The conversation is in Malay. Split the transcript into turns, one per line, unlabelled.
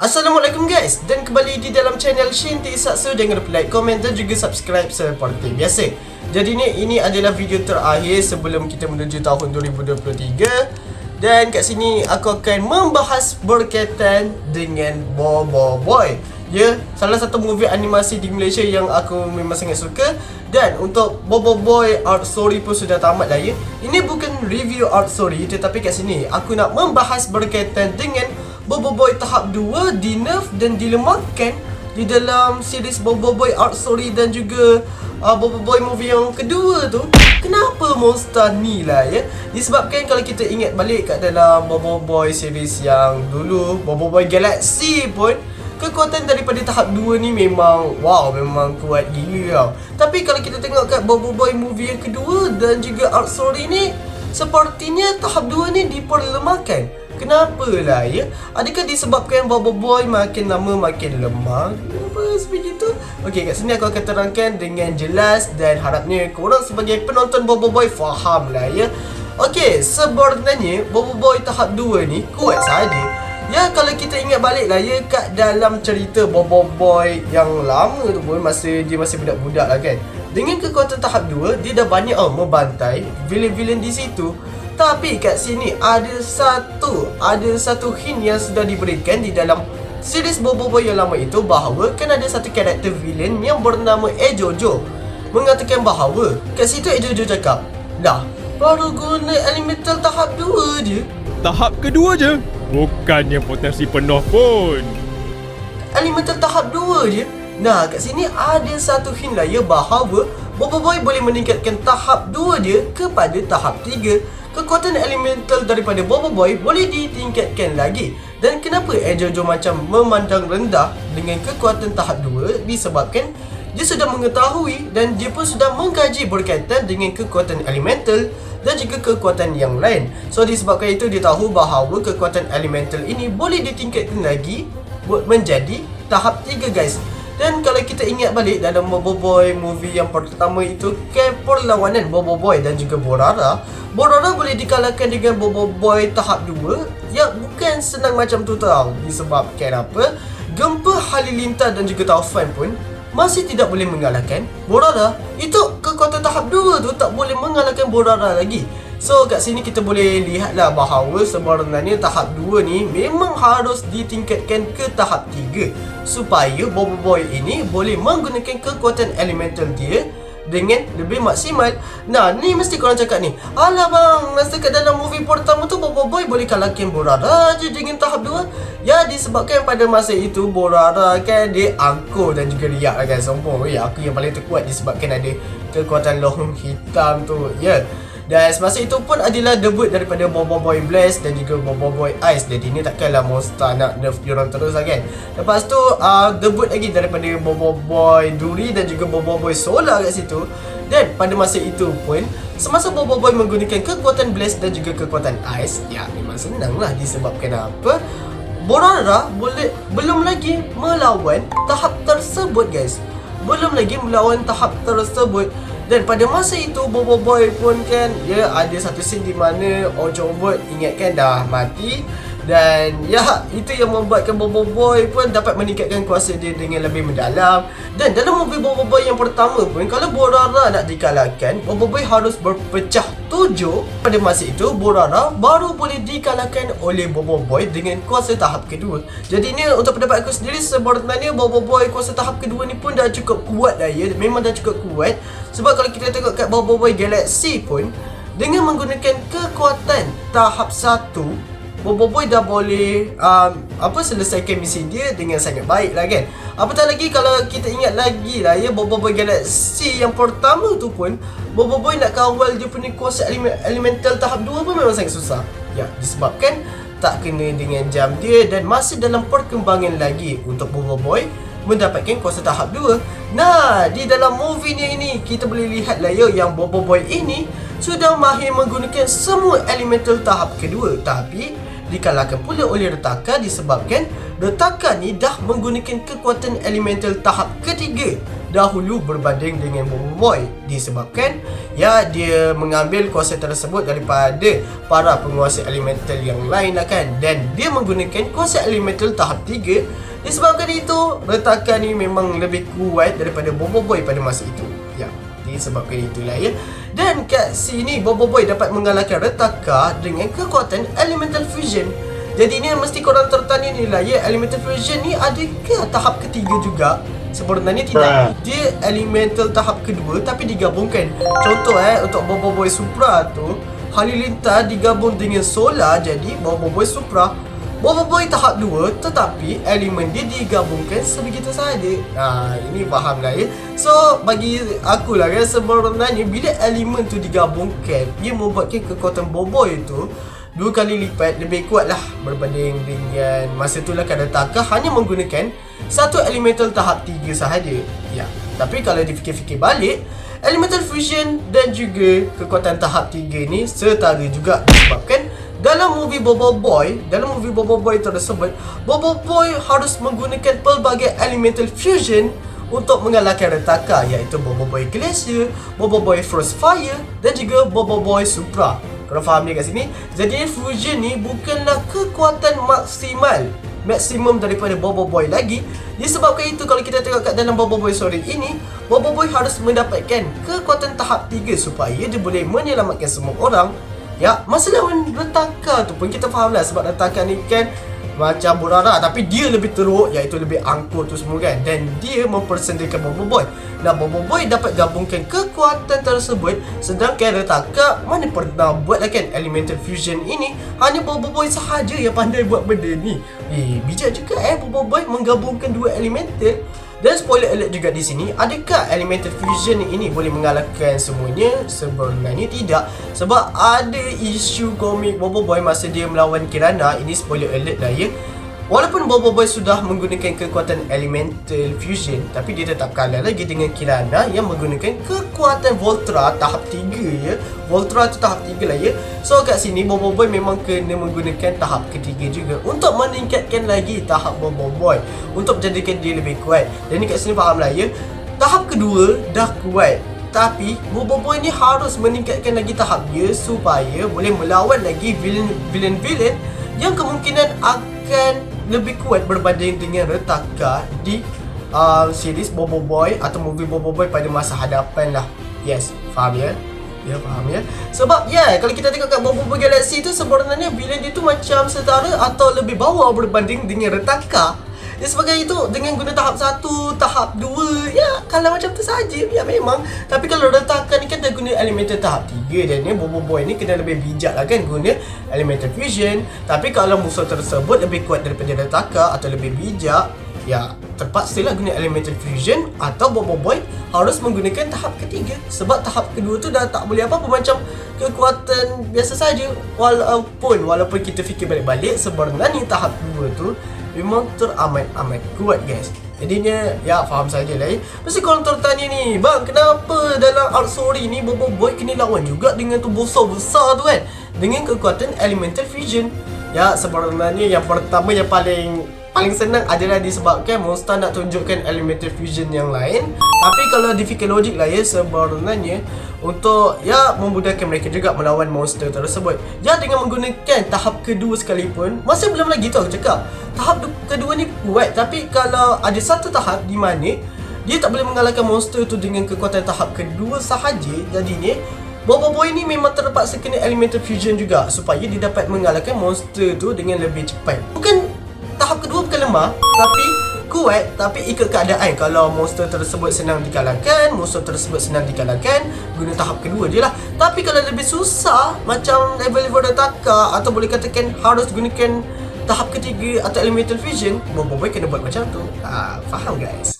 Assalamualaikum guys, dan kembali di dalam channel Shin Tisatsu. Jangan lupa like, komen dan juga subscribe seperti biasa. Jadi ini adalah video terakhir sebelum kita menuju tahun 2023. Dan kat sini aku akan membahas berkaitan dengan Bobo Boy. Ya, salah satu movie animasi di Malaysia yang aku memang sangat suka. Dan untuk Bobo Boy art story pun sudah tamat lah ya. Ini bukan review art story, tetapi kat sini aku nak membahas berkaitan dengan Bobo Boy tahap 2 di-nerf dan dilemahkan di dalam series Bobo Boy art story dan juga Bobo Boy movie yang kedua tu. Kenapa monster ni lah ya? Disebabkan kalau kita ingat balik kat dalam Bobo Boy series yang dulu, Bobo Boy Galaxy pun, kekuatan daripada tahap 2 ni memang wow, memang kuat gila tau. Tapi kalau kita tengok kat Bobo Boy movie yang kedua dan juga art story ni, sepertinya tahap 2 ni diperlemahkan. Kenapa lah ya? Adakah disebabkan Bobo Boy makin lama makin lemah? Kenapa sebegitu? Okey, kat sini aku akan terangkan dengan jelas dan harapnya korang sebagai penonton Bobo Boy faham lah ya. Okey, sebenarnya Bobo Boy tahap 2 ni kuat saja. Ya, kalau kita ingat balik lah ya, kat dalam cerita Bobo Boy yang lama tu pun, masa dia masih budak-budak lah kan, dengan kekuatan tahap 2, dia dah banyak membantai villain-villain di situ. Tapi kat sini ada satu hint yang sudah diberikan di dalam series Bobo Boy yang lama itu, bahawa kan ada satu karakter villain yang bernama Ejojo mengatakan bahawa kat situ Ejojo cakap, dah baru guna elemental tahap 2 je.
Tahap kedua je, bukannya potensi penuh pun.
Elemental tahap 2 je. Nah, kat sini ada satu hint lah ya, bahawa Bobo Boy boleh meningkatkan tahap 2 dia kepada tahap 3. Kekuatan elemental daripada Bobo Boy boleh ditingkatkan lagi. Dan kenapa Ejojo macam memandang rendah dengan kekuatan tahap 2? Disebabkan dia sudah mengetahui dan dia pun sudah mengkaji berkaitan dengan kekuatan elemental dan juga kekuatan yang lain. So disebabkan itu dia tahu bahawa kekuatan elemental ini boleh ditingkatkan lagi menjadi tahap 3 guys. Dan kalau kita ingat balik dalam Bobo Boy movie yang pertama itu, perlawanan Bobo Boy dan juga Borara boleh dikalahkan dengan Bobo Boy tahap 2 yang bukan senang macam tu tau. Disebabkan apa? Gempa Halilintar dan juga Taufan pun masih tidak boleh mengalahkan Borara. Itu kekuatan tahap 2 tu tak boleh mengalahkan Borara lagi. So kat sini kita boleh lihatlah bahawa sebenarnya tahap 2 ni memang harus ditingkatkan ke tahap 3 supaya Bobo Boy ini boleh menggunakan kekuatan elemental dia dengan lebih maksimal. Nah, ni mesti korang cakap ni, alah bang, masa kat dalam movie pertama tu Bobo Boy boleh kalahkan Borara je dengan tahap 2. Ya, disebabkan pada masa itu Borara kan dia angkuh dan juga riak lah kan, sombong. Aku yang paling terkuat disebabkan ada kekuatan lohong hitam tu. Ya. Dan semasa itu pun adalah debut daripada Bobo Boy Blast dan juga Bobo Boy Ice. Jadi ni takkanlah monster nak nerf diorang terus lah kan. Lepas tu debut lagi daripada Bobo Boy Duri dan juga Bobo Boy Solar kat situ. Dan pada masa itu pun, semasa Bobo Boy menggunakan kekuatan Blast dan juga kekuatan Ice, ya memang senang lah. Disebabkan apa? Borara belum lagi melawan tahap tersebut guys. Belum lagi melawan tahap tersebut. Dan pada masa itu Bobo Boy pun kan, ya ada satu scene di mana Ojobot ingatkan dah mati. Dan ya, itu yang membuatkan Bobo Boy pun dapat meningkatkan kuasa dia dengan lebih mendalam. Dan dalam movie Bobo Boy yang pertama pun, kalau Borara nak dikalahkan, Bobo Boy harus berpecah 7. Pada masa itu Borara baru boleh dikalahkan oleh Bobo Boy dengan kuasa tahap kedua. Jadi ni untuk pendapat aku sendiri, sebenarnya Bobo Boy kuasa tahap kedua ni pun dah cukup kuat dah ya. Memang dah cukup kuat. Sebab kalau kita tengok kat Bobo Boy Galaxy pun, dengan menggunakan kekuatan tahap 1, Bobo Boy dah boleh selesaikan misi dia dengan sangat baik lah kan. Apatah lagi kalau kita ingat lagi lah ya, Bobo Boy Galaxy yang pertama tu pun, Bobo Boy nak kawal dia punya kuasa elemental tahap 2 pun memang sangat susah. Ya, disebabkan tak kena dengan jam dia dan masih dalam perkembangan lagi untuk Bobo Boy mendapatkan kuasa tahap 2. Nah, di dalam movie ni kita boleh lihat lah ya, yang Bobo Boy ini sudah mahir menggunakan semua elemental tahap kedua. Tapi dikalahkan pula oleh Retaka disebabkan Retaka ni dah menggunakan kekuatan elemental tahap ketiga dahulu berbanding dengan Boboiboy, disebabkan ya dia mengambil kuasa tersebut daripada para penguasa elemental yang lain lah kan, dan dia menggunakan kuasa elemental tahap 3. Disebabkan itu Retaka ni memang lebih kuat daripada Boboiboy pada masa itu. Ya, disebabkan itulah ya. Dan kat sini Boboiboy dapat mengalahkan Retaka dengan kekuatan elemental fusion. Jadi ni mesti korang tertanya ni lah ya, elemental fusion ni adakah tahap ketiga juga? Sebenarnya tidak. Dia elemental tahap kedua tapi digabungkan. Contoh untuk Boboiboy Supra tu, Halilintar digabung dengan Solar jadi Boboiboy Supra. Boboiboy tahap 2 tetapi elemen dia digabungkan sebegitu sahaja. Ini faham lah ya. So bagi aku lah kan, sebenarnya bila elemen tu digabungkan, dia membuatkan kekuatan Boboiboy tu 2 kali lipat lebih kuat lah berbanding dengan masa tu lah kan Retaka hanya menggunakan satu elemental tahap 3 sahaja. Ya, tapi kalau dipikir-fikir balik, elemental fusion dan juga kekuatan tahap 3 ni setara juga, disebabkan dalam movie Boboiboy tersebut, Boboiboy harus menggunakan pelbagai elemental fusion untuk mengalahkan Retaka, iaitu Boboiboy Glacier, Boboiboy Frostfire dan juga Boboiboy Supra. Korang faham ni kat sini? Jadi fusion ni bukanlah kekuatan maksimum daripada Boboiboy lagi. Disebabkan itu kalau kita tengok kat dalam Boboiboy Story ini, Boboiboy harus mendapatkan kekuatan tahap 3 supaya dia boleh menyelamatkan semua orang. Ya, masa lawan Retaka tu pun kita faham lah, sebab Retaka ni kan macam Burara tapi dia lebih teruk, iaitu lebih angkuh tu semua kan, dan dia mempersendakan Boboiboy. Nah, Boboiboy dapat gabungkan kekuatan tersebut, sedangkan Retaka mana pernah buat lah kan elemental fusion ini. Hanya Boboiboy sahaja yang pandai buat benda ni. Bijak juga Boboiboy menggabungkan dua elemental. Dan spoiler alert juga di sini, adakah elemental fusion ini boleh mengalahkan semuanya? Sebenarnya tidak, sebab ada isu komik Boboiboy masa dia melawan Kirana. Ini spoiler alert lah ya. Walaupun Boboiboy sudah menggunakan kekuatan elemental fusion, tapi dia tetap kalah lagi dengan Kirana yang menggunakan kekuatan Voltra tahap 3 ya. Voltra tu tahap 3 lah ya. So kat sini Boboiboy memang kena menggunakan tahap ketiga juga untuk meningkatkan lagi tahap Boboiboy, untuk menjadikan dia lebih kuat. Dan ni kat sini faham lah ya, tahap kedua dah kuat, tapi Boboiboy ni harus meningkatkan lagi tahap dia supaya boleh melawan lagi villain-villain yang kemungkinan akan lebih kuat berbanding dengan Retaka di series Boboiboy atau movie Boboiboy pada masa hadapan lah. Yes, faham ya? Ya, faham ya? Sebab kalau kita tengok kat Boboiboy Galaxy tu, sebenarnya villain dia tu macam setara atau lebih bawah berbanding dengan Retaka. Sebagai itu, dengan guna tahap 1, tahap 2, ya kalau macam tu saja, ya memang. Tapi kalau Retaka ni kan dah guna elemental tahap 3, dan ni Boboiboy ni kena lebih bijak lah kan guna elemental fusion. Tapi kalau musuh tersebut lebih kuat daripada Retaka atau lebih bijak, ya terpaksa lah guna elemental fusion, atau Boboiboy harus menggunakan tahap ketiga. Sebab tahap kedua tu dah tak boleh apa-apa, macam kekuatan biasa saja. Walaupun kita fikir balik-balik, sebenarnya tahap 2 tu memang teramat kuat guys. Jadinya ya faham saja lah ya. Mesti korang tertanya ni, bang kenapa dalam art story ni Boboiboy kena lawan juga dengan tu besar tu kan, dengan kekuatan elemental fusion. Ya sebenarnya yang pertama, yang paling senang adalah disebabkan monster nak tunjukkan elemental fusion yang lain. Tapi kalau difikir logik lah ya, sebenarnya untuk memudahkan mereka juga melawan monster tersebut. Dengan menggunakan tahap kedua sekalipun, masih belum lagi tu aku cakap, tahap kedua ni kuat. Tapi kalau ada satu tahap di mana dia tak boleh mengalahkan monster tu dengan kekuatan tahap kedua sahaja, jadinya Boboiboy ni memang terpaksa kena elemental fusion juga supaya dia dapat mengalahkan monster tu dengan lebih cepat. Tahap kedua bukan lemah, tapi kuat, tapi ikut keadaan. Kalau monster tersebut senang dikalahkan, musuh tersebut senang dikalahkan, guna tahap kedua je lah. Tapi kalau lebih susah, macam level-level Retaka, atau boleh katakan harus gunakan tahap ketiga atau elemental fusion, Boboiboy kena buat macam tu. Faham guys?